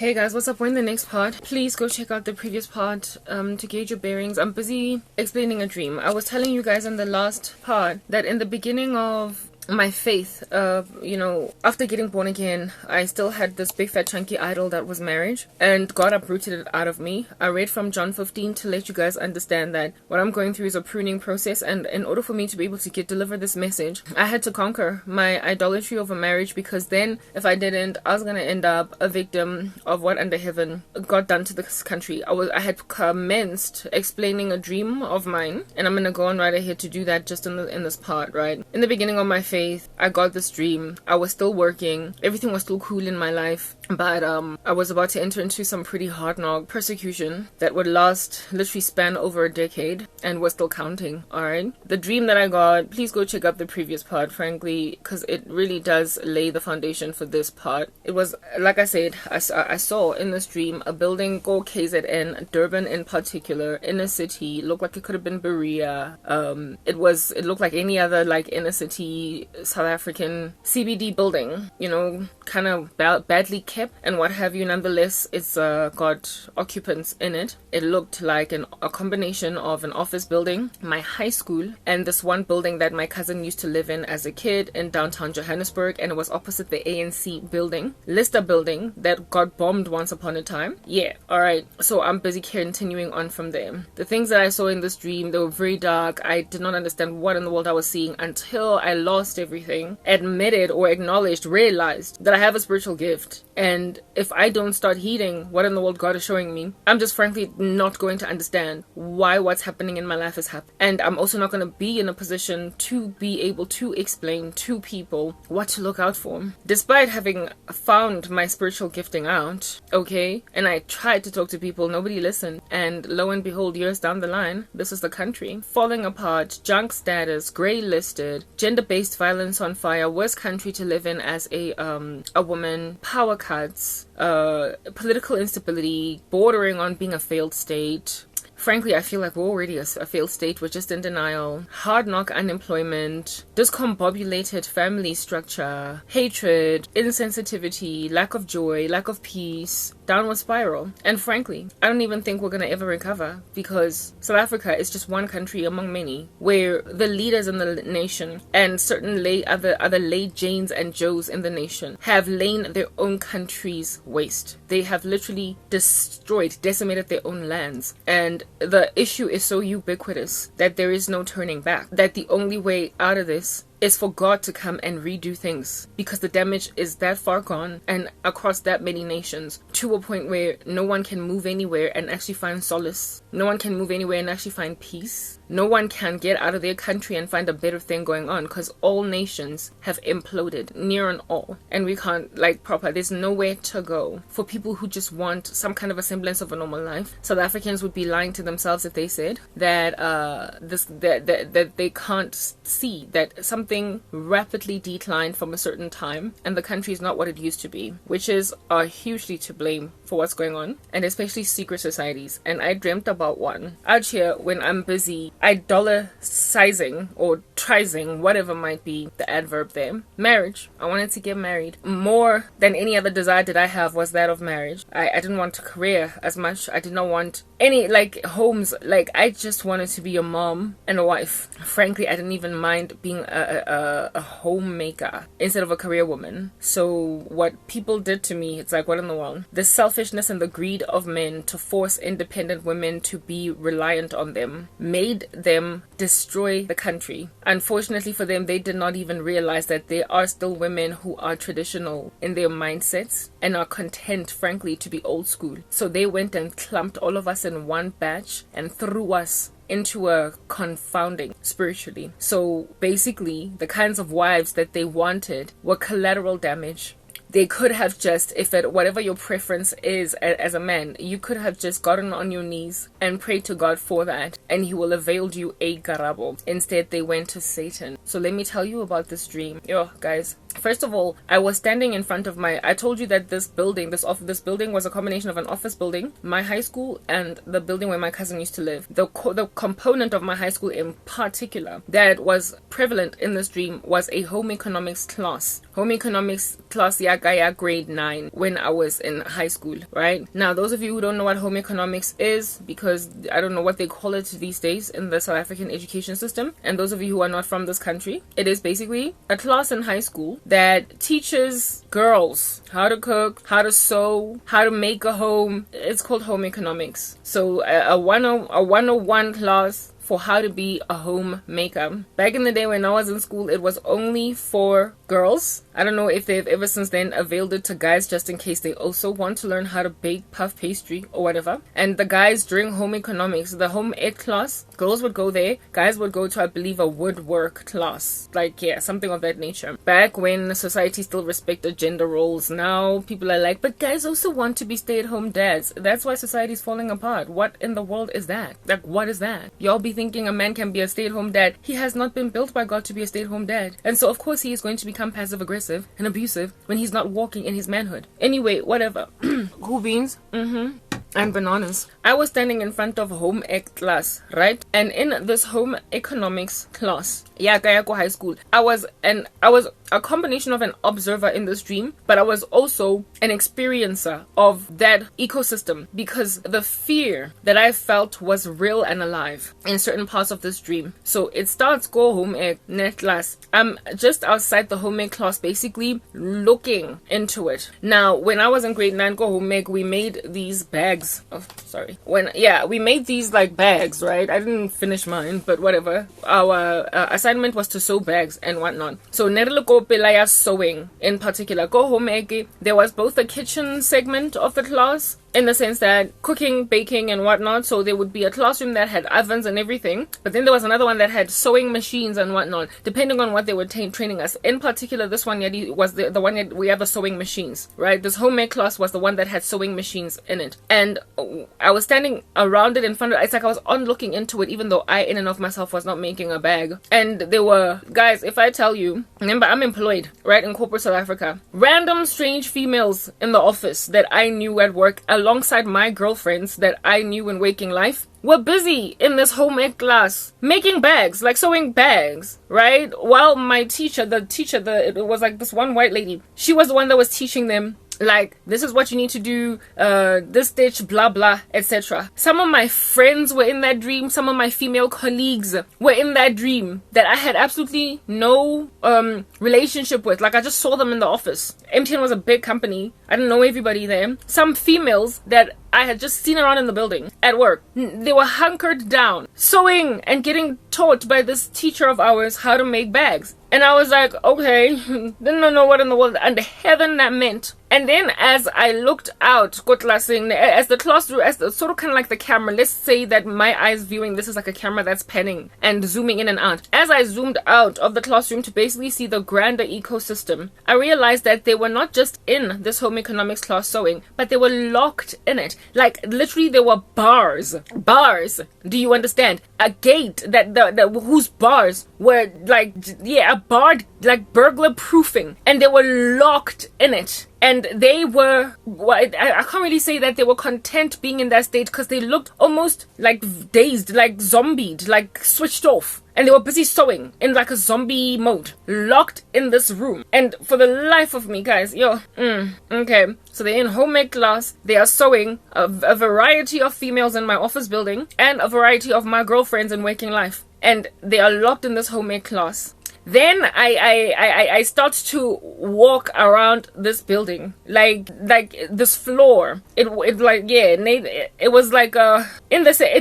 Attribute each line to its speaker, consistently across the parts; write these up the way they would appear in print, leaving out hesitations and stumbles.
Speaker 1: Hey guys, what's up? We're in the next part. Please go check out the previous part to gauge your bearings. I'm busy explaining a dream. I was telling you guys in the last part that in the beginning of my faith, after getting born again, I still had this big fat chunky idol that was marriage, and God uprooted it out of me. I read from John 15 to let you guys understand that what I'm going through is a pruning process, and in order for me to be able to deliver this message, I had to conquer my idolatry over marriage, because then if I didn't, I was gonna end up a victim of what under heaven got done to this country. I had commenced explaining a dream of mine, and I'm gonna go on right ahead to do that just in this part. Right in the beginning of my faith, I got this dream. I was still working. Everything was still cool in my life. But I was about to enter into some pretty hard knock persecution that would literally span over a decade and was still counting. Alright. The dream that I got, please go check out the previous part, frankly, because it really does lay the foundation for this part. It was, like I said, I saw in this dream a building go KZN, Durban in particular, in a city. Looked like it could have been Berea. It looked like any other inner city South African CBD building, kind of badly kept and what have you. Nonetheless, it's got occupants in it. It looked like a combination of an office building, my high school, and this one building that my cousin used to live in as a kid in downtown Johannesburg, and it was opposite the ANC building, Lister building, that got bombed once upon a time. Yeah, alright, so I'm busy continuing on from there. The things that I saw in this dream, they were very dark. I did not understand what in the world I was seeing until I lost everything, admitted or acknowledged, realized that I have a spiritual gift. And if I don't start heeding what in the world God is showing me, I'm just frankly not going to understand why what's happening in my life is happening. And I'm also not going to be in a position to be able to explain to people what to look out for. Despite having found my spiritual gifting out, okay, and I tried to talk to people, nobody listened. And lo and behold, years down the line, this is the country falling apart, junk status, grey listed, gender-based violence on fire, worst country to live in as a woman, power cuts, political instability, bordering on being a failed state. Frankly, I feel like we're already a failed state. We're just in denial. Hard knock unemployment, discombobulated family structure, hatred, insensitivity, lack of joy, lack of peace, downward spiral. And frankly, I don't even think we're going to ever recover, because South Africa is just one country among many where the leaders in the nation and certain other lay Janes and Joes in the nation have lain their own countries waste. They have literally decimated their own lands. And the issue is so ubiquitous that there is no turning back. That the only way out of this is for God to come and redo things, because the damage is that far gone and across that many nations, to a point where no one can move anywhere and actually find solace. No one can move anywhere and actually find peace. No one can get out of their country and find a better thing going on, because all nations have imploded, near and all. And we can't, there's nowhere to go for people who just want some kind of a semblance of a normal life. South Africans would be lying to themselves if they said that that they can't see that something rapidly declined from a certain time and the country is not what it used to be, which is hugely to blame for what's going on, and especially secret societies. And I dreamt about one out here when I'm busy idolicizing or trizing, whatever might be the adverb there, marriage. I wanted to get married. More than any other desire did I have was that of marriage. I didn't want a career as much. I did not want any homes. I just wanted to be a mom and a wife. Frankly, I didn't even mind being a homemaker instead of a career woman. So what people did to me, it's what in the world? The selfishness and the greed of men to force independent women to be reliant on them made them destroy the country. Unfortunately for them, they did not even realize that there are still women who are traditional in their mindsets and are content, frankly, to be old school. So they went and clumped all of us in one batch and threw us into a confounding spiritually. So basically, the kinds of wives that they wanted were collateral damage. They could have just, whatever your preference is as a man, you could have just gotten on your knees and prayed to God for that, and he will avail you a garabo. Instead, they went to Satan. So let me tell you about this dream. Yo, guys, First of all, I was standing in front of I told you that this building was a combination of an office building, my high school, and the building where my cousin used to live. The component of my high school in particular that was prevalent in this dream was a home economics class home economics class yakaya grade 9 when I was in high school, right? Now, those of you who don't know what home economics is, because I don't know what they call it these days in the South African education system, and those of you who are not from this country, it is basically a class in high school that teaches girls how to cook, how to sew, how to make a home. It's called home economics. So a 101 class for how to be a homemaker. Back in the day when I was in school, it was only for girls. I don't know if they've ever since then availed it to guys just in case they also want to learn how to bake puff pastry or whatever. And the guys during home economics, the home ec class, girls would go there, guys would go to, I believe, a woodwork class. Like, yeah, something of that nature. Back when society still respected gender roles, now people are like, but guys also want to be stay-at-home dads. That's why society's falling apart. What in the world is that? Like, what is that? Y'all be thinking a man can be a stay-at-home dad. He has not been built by God to be a stay-at-home dad. And so, of course, he is going to become passive-aggressive and abusive when he's not walking in his manhood. Anyway, whatever. Cool beans. And bananas. I was standing in front of home ec class, right? And in this home economics class, Kayako High School, I was a combination of an observer in this dream, but I was also an experiencer of that ecosystem, because the fear that I felt was real and alive in certain parts of this dream. So it starts go home ec net class. I'm just outside the home ec class, basically looking into it. Now, when I was in grade 9 go home ec, we made these bags. Oh, sorry. We made these like bags, right? I didn't finish mine, but whatever. Our assignment was to sew bags and whatnot. So Nerloko Pelaya sewing in particular. Go home eke. There was both a kitchen segment of the class, in the sense that cooking, baking, and whatnot. So there would be a classroom that had ovens and everything, but then there was another one that had sewing machines and whatnot, depending on what they were training us. In particular, this one was the one that we have the sewing machines, right? This home ec class was the one that had sewing machines in it, and I was standing around it in front of it. It's like I was on looking into it, even though I in and of myself was not making a bag. And there were, guys, if I tell you, remember I'm employed, right, in corporate South Africa, random strange females in the office that I knew at work, alongside my girlfriends that I knew in waking life, were busy in this home ec class making bags, like sewing bags, right? While my teacher, it was like this one white lady, she was the one that was teaching them, like, this is what you need to do, this stitch, blah blah, etc. Some of my friends were in that dream. Some of my female colleagues were in that dream that I had absolutely no relationship with. Like, I just saw them in the office. MTN was a big company. I didn't know everybody there. Some females that I had just seen around in the building at work, they were hunkered down, sewing and getting taught by this teacher of ours how to make bags. And I was like, okay, didn't know what in the world under heaven that meant. And then as I looked out, as the classroom, as the sort of kind of like the camera, let's say that my eyes viewing this is like a camera that's panning and zooming in and out. As I zoomed out of the classroom to basically see the grander ecosystem, I realized that they were not just in this home economics class sewing, but they were locked in it. Like, literally there were bars. Do you understand? A gate whose bars were like, yeah, barred, like burglar proofing, and they were locked in it. And they were, I can't really say that they were content being in that state, because they looked almost like dazed, like zombied, like switched off. And they were busy sewing in like a zombie mode, locked in this room. And for the life of me, guys, okay. So they're in home ec class, they are sewing, a variety of females in my office building, and a variety of my girlfriends in waking life. And they are locked in this home ec class. Then I start to walk around this building, like this floor. It was like it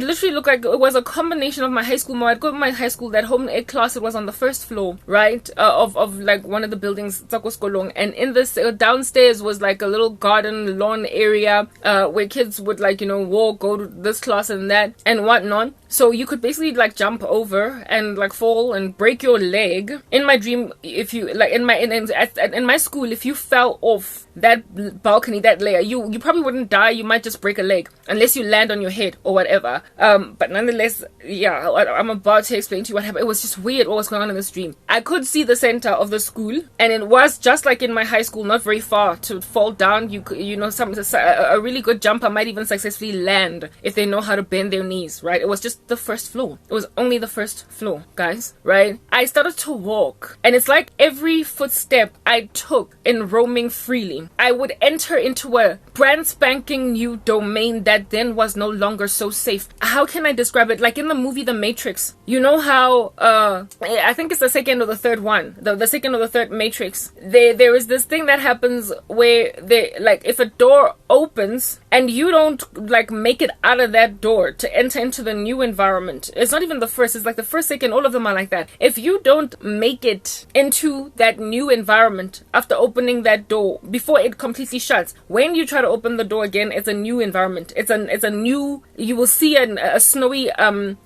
Speaker 1: literally looked like it was a combination of my high school. I'd go to my high school, that home ec class, it was on the first floor, right, of like one of the buildings, and in this downstairs was like a little garden lawn area where kids would walk, go to this class and that and whatnot. So you could basically like jump over and like fall and break your leg. In my dream, if you like in my school, if you fell off that balcony, that layer, you probably wouldn't die. You might just break a leg unless you land on your head or whatever. But nonetheless, yeah, I'm about to explain to you what happened. It was just weird what was going on in this dream. I could see the center of the school, and it was just like in my high school, not very far to fall down. A really good jumper might even successfully land if they know how to bend their knees, right? It was just just the first floor. It was only the first floor, guys, right? I started to walk, and it's like every footstep I took in roaming freely, I would enter into a brand spanking new domain that then was no longer so safe. How can I describe it? Like in the movie The Matrix, you know how I think it's the second or the third one, the second or the third Matrix, there is this thing that happens where they, like, if a door opens and you don't like make it out of that door to enter into the new environment, it's not even the first, it's like the first, second, all of them are like that. If you don't make it into that new environment after opening that door before it completely shuts, when you try to open the door again, it's a new environment. It's a new, you will see a snowy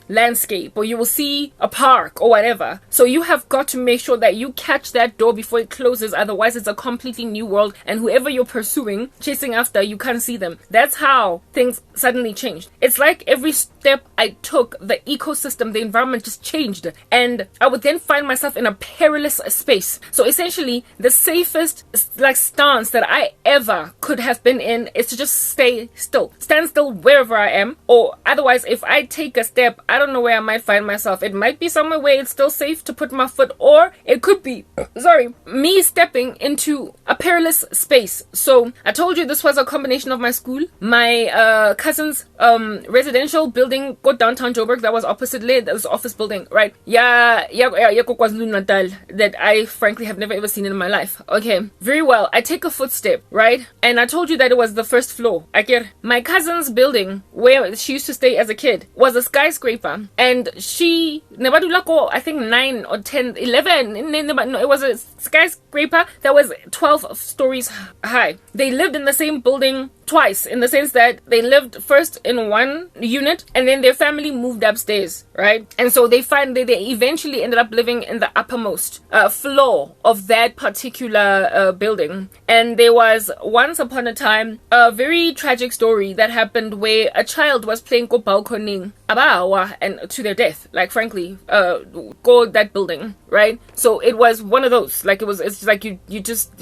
Speaker 1: landscape, or you will see a park or whatever. So you have got to make sure that you catch that door before it closes, otherwise it's a completely new world, and whoever you're pursuing, chasing after, you can't see them. That's how things suddenly changed. It's like every step I took, the ecosystem, the environment just changed, and I would then find myself in a perilous space. So essentially, the safest like stance that I ever could have been in is to just stand still wherever I am, or otherwise, if I take a step, I don't know where I might find myself. It might be somewhere where it's still safe to put my foot, or it could be, me stepping into a perilous space. So I told you this was a combination of my school, my cousin's residential building, go downtown Joburg, that was opposite Lid, that was office building, right? Yeah, KwaZulu Natal, that I frankly have never ever seen in my life. Okay, very well. I take a footstep, right? And I told you that it was the first floor. My cousin's building, where she used to stay as a kid, was a skyscraper, and she, I think 9 or 10, 11, no, it was a skyscraper that was 12 stories high. They lived in the same building twice, in the sense that they lived first in one unit and then their family moved upstairs, right? And so they eventually ended up living in the uppermost floor of that particular building. And there was once upon a time a very tragic story that happened where a child was playing go balcony abawa and to their death, like frankly, go that building, right? So it was one of those, like it's like you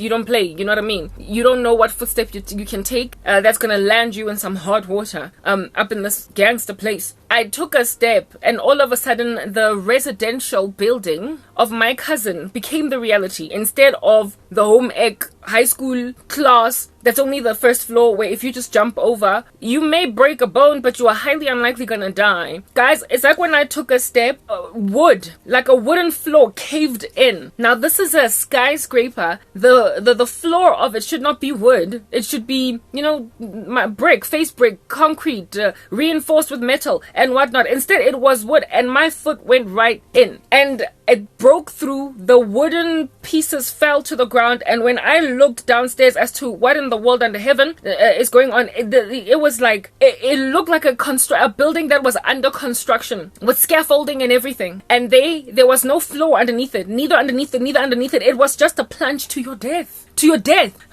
Speaker 1: don't play, you know what I mean? You don't know what footstep you can take that's gonna land you in some hot water up in this gangster place. I took a step, and all of a sudden the residential building of my cousin became the reality, instead of the home ec high school class that's only the first floor, where if you just jump over, you may break a bone, but you are highly unlikely gonna die. Guys, it's like when I took a step, wood, like a wooden floor caved in. Now this is a skyscraper. The floor of it should not be wood. It should be, brick, face brick, concrete, reinforced with metal and whatnot. Instead, it was wood, and my foot went right in, and it broke through. The wooden pieces fell to the ground, and when I looked downstairs as to what in the world under heaven is going on, it was like it looked like a building that was under construction with scaffolding and everything, and there was no floor underneath it, neither underneath it. It was just a plunge to your death.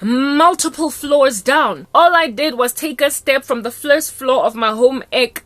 Speaker 1: Multiple floors down. All I did was take a step from the first floor of my home ec,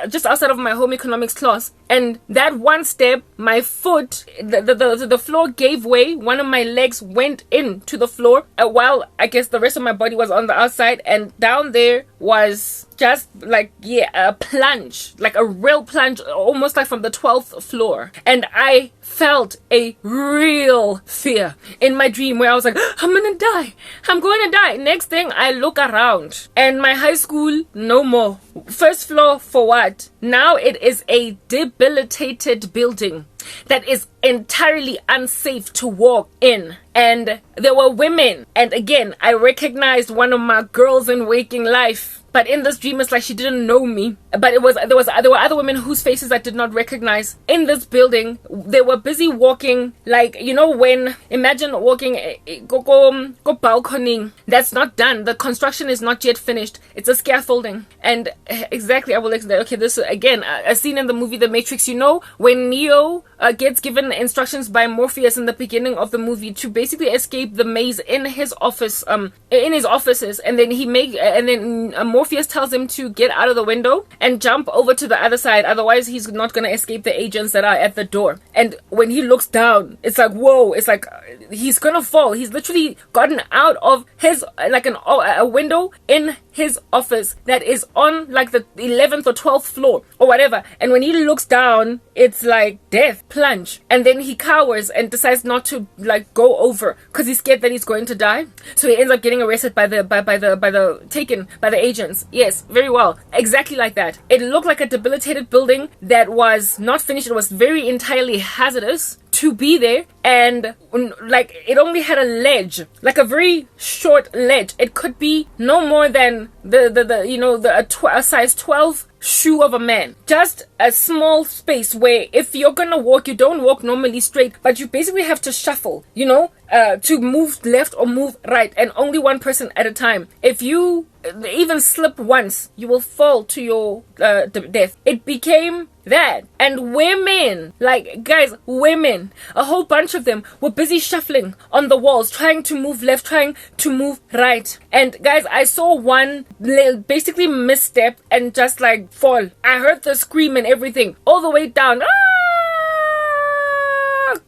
Speaker 1: just outside of my home economics class, and that one step, my foot, the floor gave way. One of my legs went into the floor, while I guess the rest of my body was on the outside, and down there was just like a plunge, like a real plunge, almost like from the 12th floor. And I felt a real fear in my dream, where I was like, I'm going to die. Next thing, I look around, and my high school, no more. First floor for what? Now it is a debilitated building that is entirely unsafe to walk in. And there were women, and again, I recognized one of my girls in waking life. But in this dream, it's like she didn't know me. But there were other women whose faces I did not recognize in this building. They were busy walking, like, imagine walking, go balcony. That's not done. The construction is not yet finished. It's a scaffolding. And exactly, I will explain. Okay, this again, a scene in the movie The Matrix. When Neo gets given instructions by Morpheus in the beginning of the movie to basically escape the maze in his office, in his offices, and then Morpheus tells him to get out of the window and jump over to the other side, otherwise he's not going to escape the agents that are at the door. And when he looks down, it's like, whoa, it's like he's gonna fall. He's literally gotten out of his, like a window in his office that is on like the 11th or 12th floor or whatever. And when he looks down, it's like death, plunge. And then he cowers and decides not to like go over because he's scared that he's going to die. So he ends up getting arrested by the agents. Yes, very well. Exactly like that. It looked like a debilitated building that was not finished. It was very entirely hazardous to be there, and like it only had a ledge, like a very short ledge. It could be no more than a size 12 shoe of a man. Just a small space where if you're gonna walk, you don't walk normally straight, but you basically have to shuffle, to move left or move right, and only one person at a time. If you even slip once, you will fall to your death. It became that. And women, like guys, women, a whole bunch of them were busy shuffling on the walls, trying to move left, trying to move right. And guys, I saw one basically misstep and just like fall. I heard the scream and everything all the way down.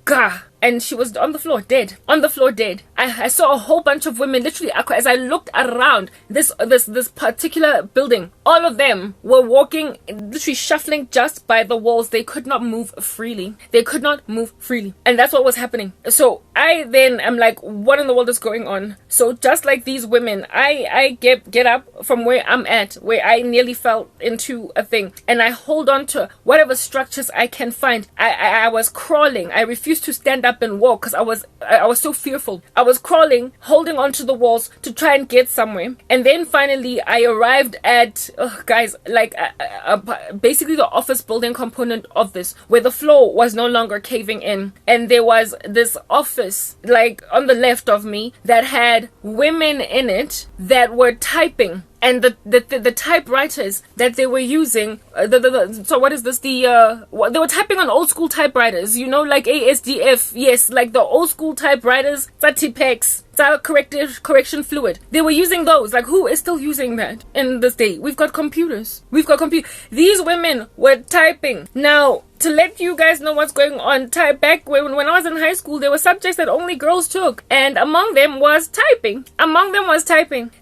Speaker 1: Ah! And she was on the floor dead. I saw a whole bunch of women literally, as I looked around this particular building, all of them were walking, literally shuffling just by the walls. They could not move freely. And that's what was happening. So I then am like, what in the world is going on? So just like these women, I get up from where I'm at, where I nearly fell into a thing, and I hold on to whatever structures I can find. I was crawling. I refused to stand up and walk because I was so fearful. I was crawling, holding onto the walls to try and get somewhere. And then finally I arrived at basically the office building component of this, where the floor was no longer caving in, and there was this office like on the left of me that had women in it that were typing. And the typewriters that they were using, so what is this? They were typing on old school typewriters, like ASDF, yes, like the old school typewriters, Tipex, correction fluid. They were using those. Like, who is still using that in this day? We've got computers. These women were typing. Now, to let you guys know what's going on, back when I was in high school, there were subjects that only girls took, and among them was typing.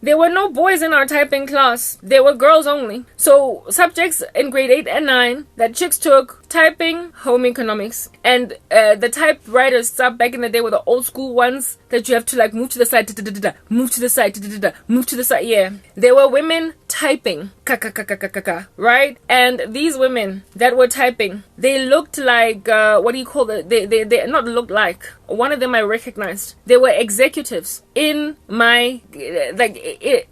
Speaker 1: There were no boys in our typing class. There were girls only. So subjects in grade 8 and 9 that chicks took: typing, home economics, and the typewriters back in the day were the old school ones that you have to like move to the side, move to the side, move to the side. Yeah, there were women typing, right? And these women that were typing, they looked like what do you call it? They not looked like. One of them I recognized. They were executives in my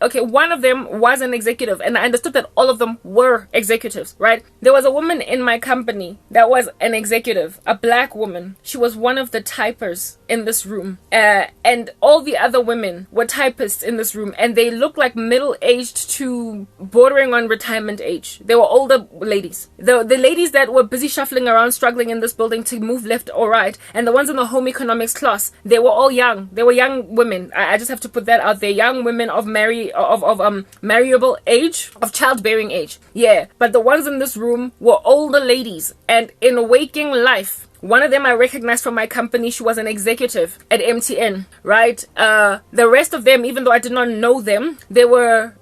Speaker 1: okay, one of them was an executive, and I understood that all of them were executives, right? There was a woman in my company that was an executive, a black woman. She was one of the typers in this room, and all the other women were typists in this room, and they looked like middle-aged to bordering on retirement age. They were older ladies. The ladies that were busy shuffling around, struggling in this building to move left or right, and the ones in the home economics class, they were all young. They were young women. I just have to put that out there. Young women of marriable age, of childbearing age. Yeah, but the ones in this room were older ladies, and in waking life, one of them I recognized from my company. She was an executive at MTN, right? The rest of them, even though I did not know them,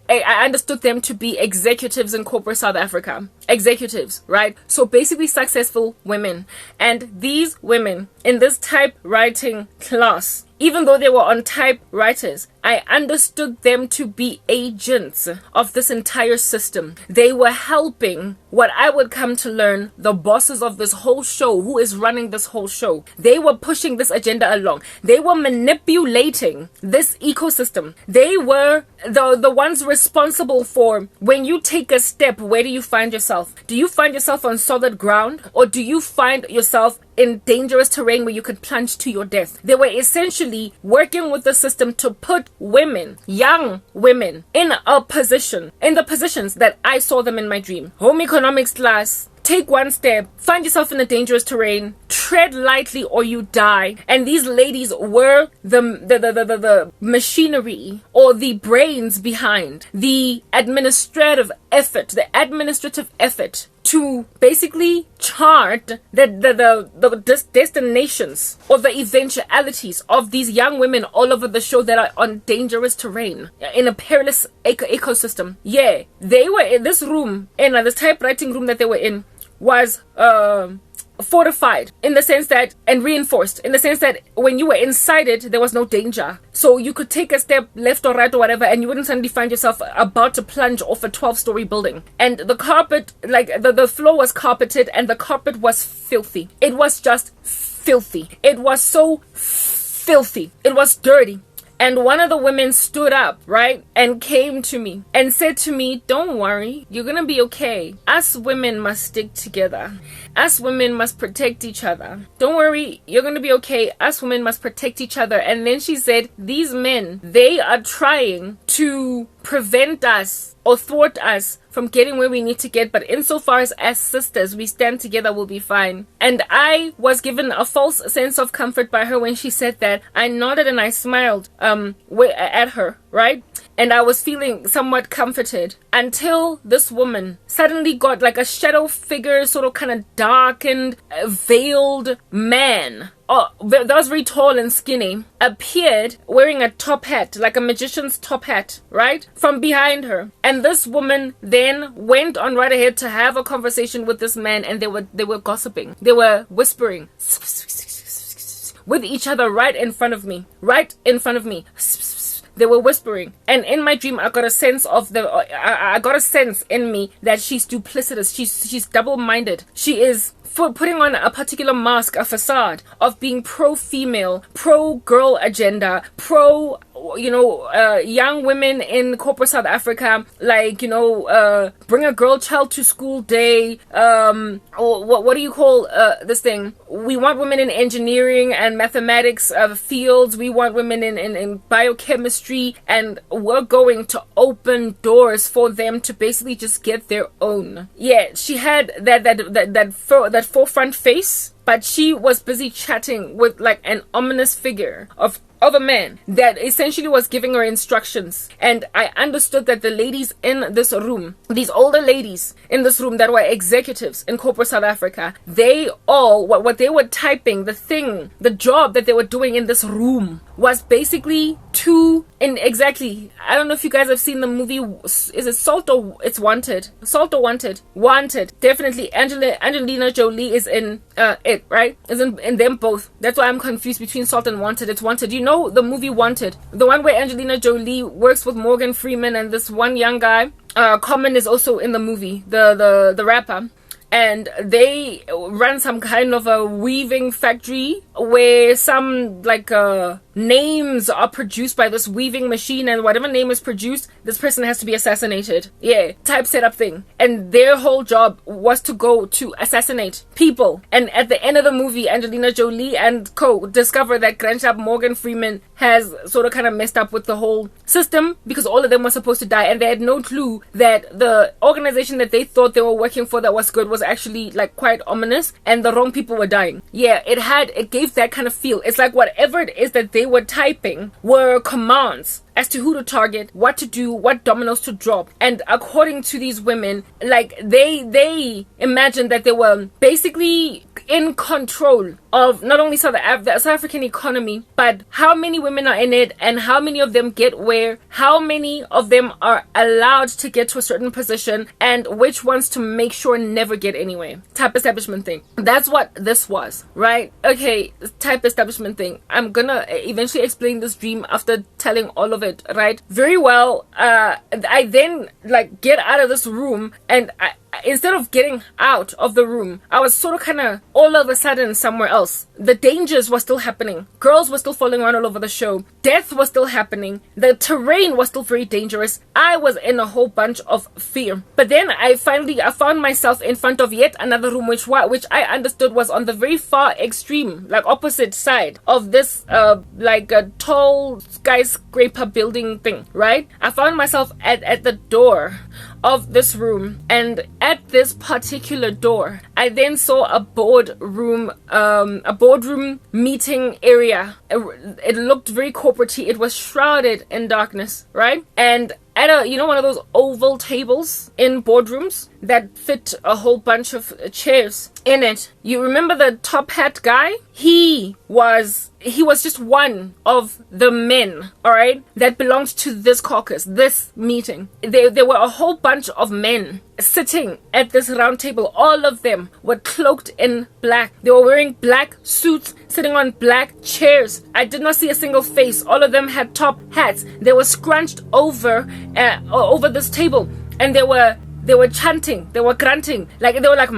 Speaker 1: I understood them to be executives in corporate South Africa. Executives, right? So basically successful women. And these women in this typewriting class, even though they were on typewriters, I understood them to be agents of this entire system. They were helping what I would come to learn the bosses of this whole show, who is running this whole show. They were pushing this agenda along. They were manipulating this ecosystem. They were the ones responsible for when you take a step, where do you find yourself? Do you find yourself on solid ground, or do you find yourself in dangerous terrain where you could plunge to your death? They were essentially working with the system to put women, young women, in the positions that I saw them in my dream. Home economics class, take one step, find yourself in a dangerous terrain, tread lightly or you die. And these ladies were the machinery or the brains behind the administrative effort to basically chart the destinations or the eventualities of these young women all over the show that are on dangerous terrain in a perilous ecosystem. Yeah, they were in this room, and this typewriting room that they were in was fortified in the sense that, and reinforced in the sense that when you were inside it, there was no danger. So you could take a step left or right or whatever, and you wouldn't suddenly find yourself about to plunge off a 12-story building. And the carpet, like the floor was carpeted, and the carpet was filthy. It was just filthy. It was so filthy. It was dirty. And one of the women stood up, right, and came to me and said to me, "Don't worry, you're gonna be okay. Us women must stick together. Us women must protect each other. Don't worry, you're gonna be okay. Us women must protect each other." And then she said, "These men, they are trying to prevent us or thwart us from getting where we need to get, but insofar as sisters we stand together, we'll be fine." And I was given a false sense of comfort by her when she said that. I nodded and I smiled at her, right? And I was feeling somewhat comforted until this woman suddenly got like a shadow figure, sort of kind of darkened, veiled man. That was very tall and skinny, appeared wearing a top hat, like a magician's top hat, right? From behind her. And this woman then went on right ahead to have a conversation with this man, and they were gossiping. They were whispering with each other right in front of me. Right in front of me. They were whispering, and in my dream, I got a sense in me that she's duplicitous. She's double-minded. She is putting on a particular mask, a facade of being pro-female, pro-girl agenda, pro, young women in corporate South Africa, like, bring a girl child to school day, or what do you call this thing? We want women in engineering and mathematics fields. We want women in biochemistry, and we're going to open doors for them to basically just get their own. Yeah, she had that forefront face, but she was busy chatting with like an ominous figure of a man that essentially was giving her instructions. And I understood that the ladies in this room, these older ladies in this room that were executives in corporate South Africa, they all, what they were typing, the job that they were doing in this room was basically I don't know if you guys have seen the movie, is it Salt or it's Wanted? Salt or Wanted? Wanted. Definitely. Angelina Jolie is in it, right? Is in them both. That's why I'm confused between Salt and Wanted. It's Wanted. You know the movie Wanted? The one where Angelina Jolie works with Morgan Freeman and this one young guy. Common is also in the movie, the rapper. And they run some kind of a weaving factory where some names are produced by this weaving machine, and whatever name is produced, this person has to be assassinated. Yeah, type setup thing. And their whole job was to go to assassinate people. And at the end of the movie, Angelina Jolie and co discover that Grandchap Morgan Freeman has sort of kind of messed up with the whole system, because all of them were supposed to die, and they had no clue that the organization that they thought they were working for that was good was actually like quite ominous, and the wrong people were dying. Yeah, it gave that kind of feel. It's like whatever it is that they were typing were commands as to who to target, what to do, what dominoes to drop. And according to these women, like they imagined that they were basically in control of not only the South African economy, but how many women are in it and how many of them get where, how many of them are allowed to get to a certain position, and which ones to make sure never get anywhere. Type establishment thing. That's what this was, right? Okay, type establishment thing. I'm gonna eventually explain this dream after telling all of it, right? Very well. I then get out of this room, and instead of getting out of the room, I was sort of kind of all of a sudden somewhere else. The dangers were still happening. Girls were still falling around all over the show. Death was still happening. The terrain was still very dangerous. I was in a whole bunch of fear. But then I found myself in front of yet another room, which I understood was on the very far extreme, opposite side of this, a tall skyscraper building thing, right? I found myself at the door of this room, and at this particular door, I then saw a boardroom meeting area. It looked very corporate-y. It was shrouded in darkness, right? And at one of those oval tables in boardrooms that fit a whole bunch of chairs in it. You remember the top hat guy? He was just one of the men, all right, that belonged to this caucus, this meeting. There were a whole bunch of men sitting at this round table. All of them were cloaked in black. They were wearing black suits, sitting on black chairs. I did not see a single face. All of them had top hats. They were scrunched over this table, and they were chanting, they were grunting, they were like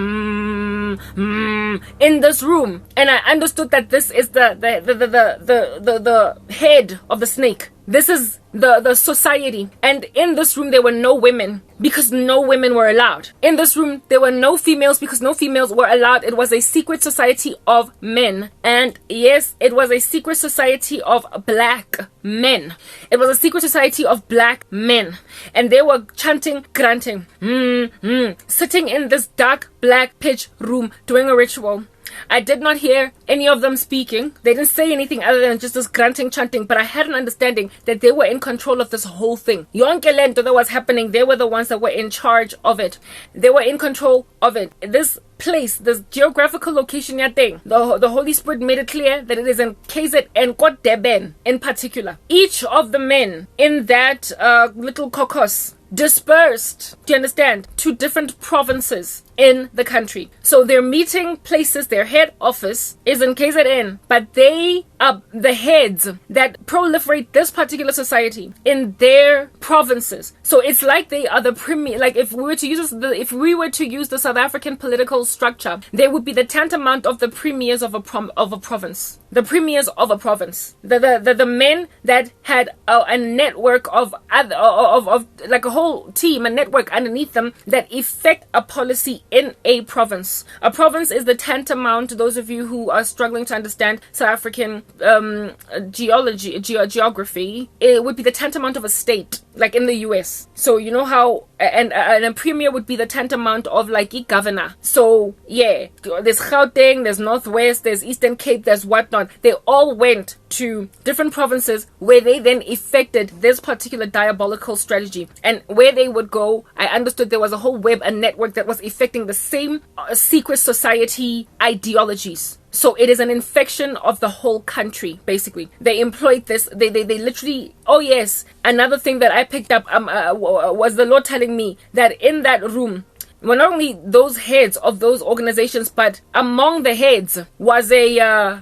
Speaker 1: in this room. And I understood that this is the head of the snake. This is the society. And in this room there were no women, because no women were allowed. In this room there were no females, because no females were allowed. It was a secret society of men. And yes, it was a secret society of black men. It was a secret society of black men. And they were chanting, grunting, sitting in this dark black pitch room doing a ritual. I did not hear any of them speaking. They didn't say anything other than just this grunting, chanting, but I had an understanding that they were in control of this whole thing. Yonke lento that was happening, they were the ones that were in charge of it. They were in control of it. This place, this geographical location thing, the Holy Spirit made it clear that it is in KZN, Kot Deben in particular. Each of the men in that little caucus dispersed, do you understand, to different provinces in the country. So their meeting places, their head office is in KZN, but they are the heads that proliferate this particular society in their provinces. So it's like they are the premier. Like if we were to use the South African political structure, they would be the tantamount of the premiers of a province. The premiers of a province. The men that had a network of like a whole team, a network underneath them that effect a policy in a province. A province is the tantamount, to those of you who are struggling to understand South African geography, it would be the tantamount of a state, like in the US. So you know how, and a premier would be the tantamount of like a governor. So yeah, there's Gauteng, there's Northwest, there's Eastern Cape, there's whatnot. They all went to different provinces where they then effected this particular diabolical strategy. And where they would go, I understood there was a whole web, a network that was effecting the same secret society ideologies. So it is an infection of the whole country, basically. They employed this. They literally. Oh yes, another thing that I picked up was the Lord telling me that in that room were not only those heads of those organizations, but among the heads was a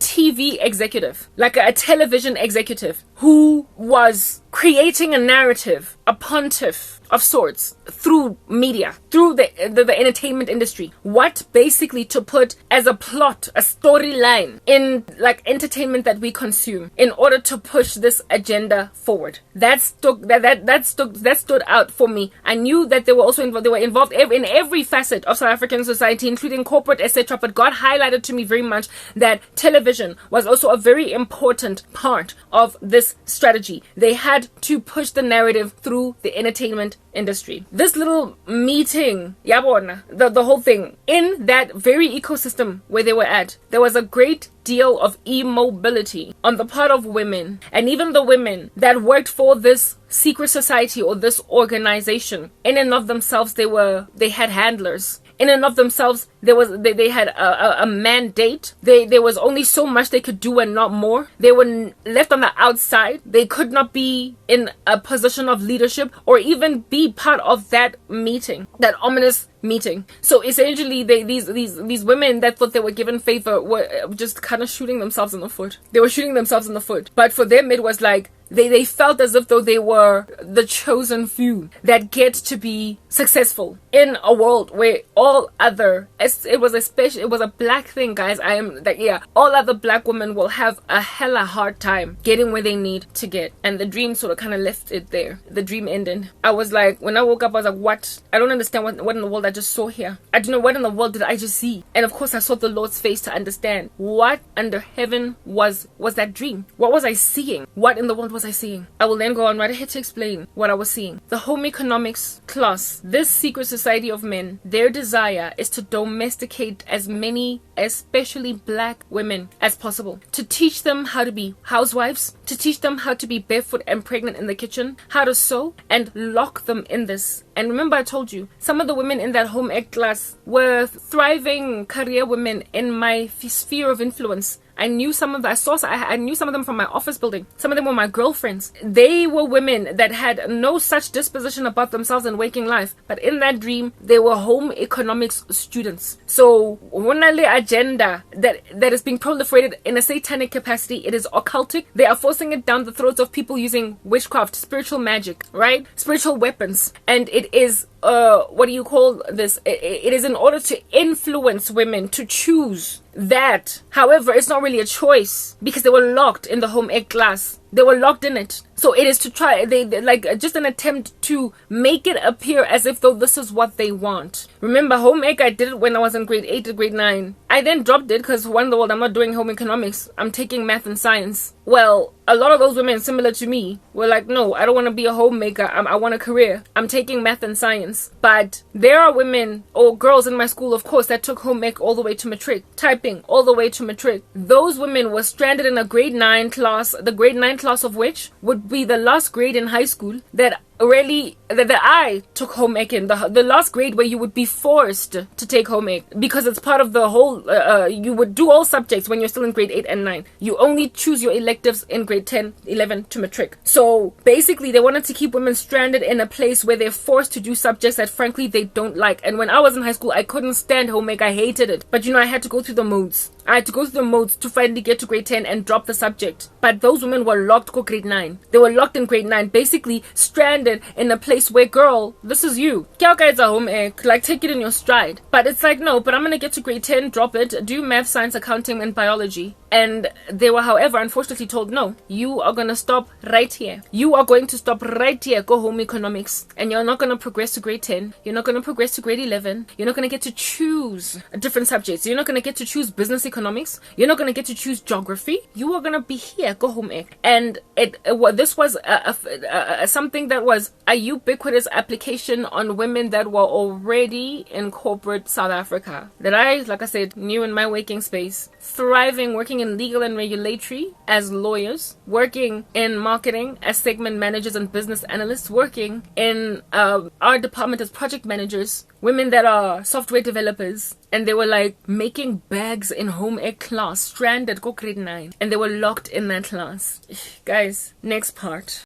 Speaker 1: TV executive, like a television executive, who was creating a narrative, a pontiff of sorts, through media, through the entertainment industry. What basically to put as a plot, a storyline in like entertainment that we consume in order to push this agenda forward. That stood out for me. I knew that they were also involved. They were involved in every facet of South African society, including corporate, etc. But God highlighted to me very much that television was also a very important part of this strategy. They had to push the narrative through the entertainment industry. This little meeting, yabona, the whole thing, in that very ecosystem where they were at, there was a great deal of immobility on the part of women, and even the women that worked for this secret society or this organization. In and of themselves, they had handlers. In and of themselves, they had a mandate. There was only so much they could do and not more. They were left on the outside. They could not be in a position of leadership or even be part of that meeting, that ominous meeting. So essentially, these women that thought they were given favor were just kind of shooting themselves in the foot. They were shooting themselves in the foot. But for them, it was like they felt as if though they were the chosen few that get to be successful in a world where all other, it was a black thing, guys. I am like, yeah, all other black women will have a hella hard time getting where they need to get. And the dream sort of kind of left it there. The dream ended. I was like, when I woke up, I was like, what? I don't understand what in the world I just saw here. I don't know what in the world did I just see. And of course I saw the Lord's face to understand what under heaven was that dream. What was I seeing? What in the world was I seeing? I will then go on right ahead to explain what I was seeing. The home economics class, this secret society of men, their desire is to domesticate as many, especially black women, as possible. To teach them how to be housewives, to teach them how to be barefoot and pregnant in the kitchen, how to sew, and lock them in this. And remember, I told you, some of the women in that home ec class were thriving career women in my sphere of influence. I knew some of them. I knew some of them from my office building. Some of them were my girlfriends. They were women that had no such disposition about themselves in waking life. But in that dream, they were home economics students. So, one agenda that is being proliferated in a satanic capacity, it is occultic. They are forcing it down the throats of people using witchcraft, spiritual magic, right? Spiritual weapons. And it is what do you call this? It is in order to influence women to choose that. However, it's not really a choice because they were locked in the home ec class. They were locked in it. So it is to try, they like just an attempt to make it appear as if though this is what they want. Remember, home ec, I did it when I was in grade 8 to grade 9. I then dropped it because one in the world, I'm not doing home economics. I'm taking math and science. Well, a lot of those women similar to me were like, no, I don't want to be a homemaker. I want a career. I'm taking math and science. But there are women or girls in my school, of course, that took home ec all the way to matric. Typing all the way to matric. Those women were stranded in a grade 9 class, the grade 9 class of which would be the last grade in high school that I took home ec in, the last grade where you would be forced to take home ec because it's part of the whole, you would do all subjects when you're still in grade 8 and 9. You only choose your electives in grade 10, 11 to matric. So basically they wanted to keep women stranded in a place where they're forced to do subjects that frankly they don't like. And when I was in high school, I couldn't stand home ec. I hated it. But you know, I had to go through the modes. I had to go through the modes to finally get to grade 10 and drop the subject. But those women were locked to grade 9. They were locked in grade 9, basically stranded in a place where, girl, this is you. It's a home ec, like take it in your stride. But it's like, no, but I'm gonna get to grade 10, drop it, do math, science, accounting, and biology. And they were, however, unfortunately told, no, you are gonna stop right here. You are going to stop right here, go home economics. And you're not gonna progress to grade 10. You're not gonna progress to grade 11. You're not gonna get to choose different subjects. You're not gonna get to choose business economics. You're not gonna get to choose geography. You are gonna be here, go home ec. And this was something that was a ubiquitous application on women that were already in corporate South Africa. That I, like I said, knew in my waking space. Thriving, working in legal and regulatory as lawyers, working in marketing as segment managers and business analysts, working in our department as project managers, women that are software developers, and they were like making bags in home ec class, stranded, go grade 9, and they were locked in that class. Guys, next part.